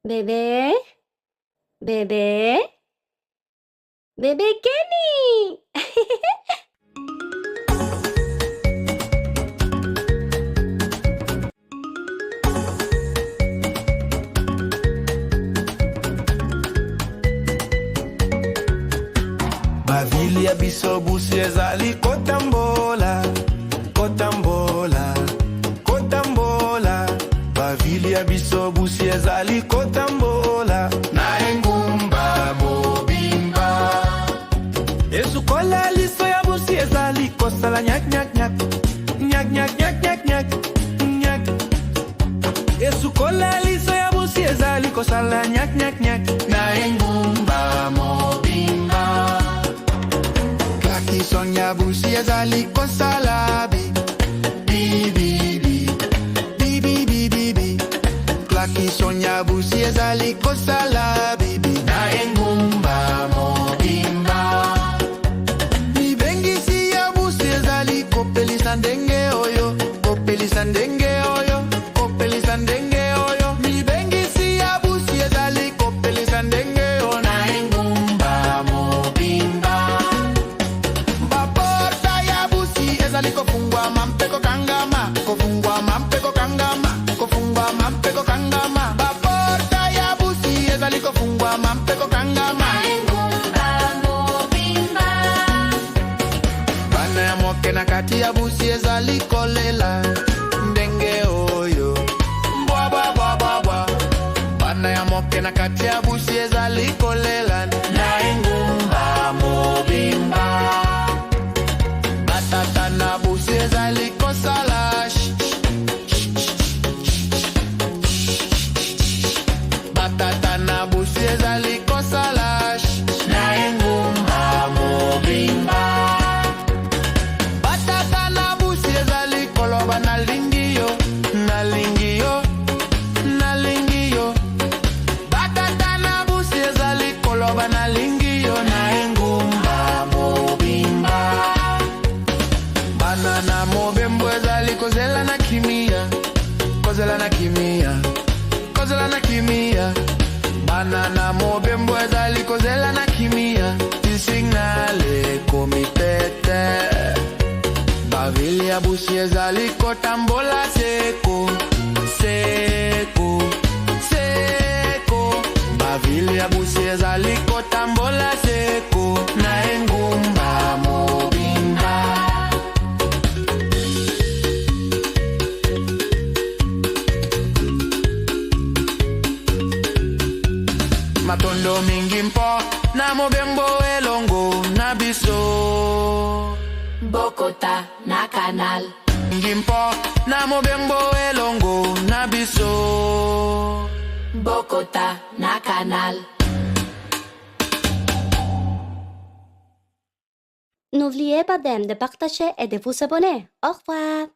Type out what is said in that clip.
Bébé, bébé, bébé Kenny. Bavili ya biso busi ezali kotambola, kotambola, kotambola. Bavili ya biso busi ezali kotambola, na engumba mobimba. Esukola liso ya busi ezali kosala nyak nyak nyak, nyak nyak nyak nyak nyak nyak. Esukola liso ya busi ezali kosala nyak nyak nyak, na engumba mobimba. Sonya busi ezali kosala bi bi bi bi bi bi bi bi. Klaki Sonya busi ezali kosala bi bi na engumba mobimba. Mi bengi si ya busi ezali kopelisa ndenge oyo, kopelisa ndenge oyo, kopelisa ndenge oyo. Mi bengi si ya busi ezali kopelisa ndenge oyo na engumba mobimba. Ezali kofungwa mampeko kangama, kofungwa mampeko kangama, kofungwa mampeko kangama. Baporta ya busi ezali kofungwa mampeko kangama. Engumba mobimba. Bana ya moke na kati ya busi ezali kolela ndenge oyo. Bwa bwa bwa bwa bwa. Bana ya moke na kati ya busi ezali kolela na engumba mobimba. Batata na busi ezali kosala batata na busi ezali kosala na engumba mobimba. Batata na busi ezali koloba na lingi yo, na lingi yo, na lingi yo. Batata na busi ezali koloba na lingi yo na engumba mobimba. Banana mobembo ezali kozela na kimia, kozela na kimia, kozela na kimia. Banana mobembo ezali kozela na kimia, signale komitete. Bavili ya busi ezali kotambola seko, seko, seko. Bavili ya busi ezali kotambola seko na engumba mobimba. Matondo mingi mpo na mobembo elongo na biso. Bokota na canal. Mingi mpo na mobembo elongo na biso. Bokota na canal. N'oubliez pas de partager et de vous abonner. Au revoir.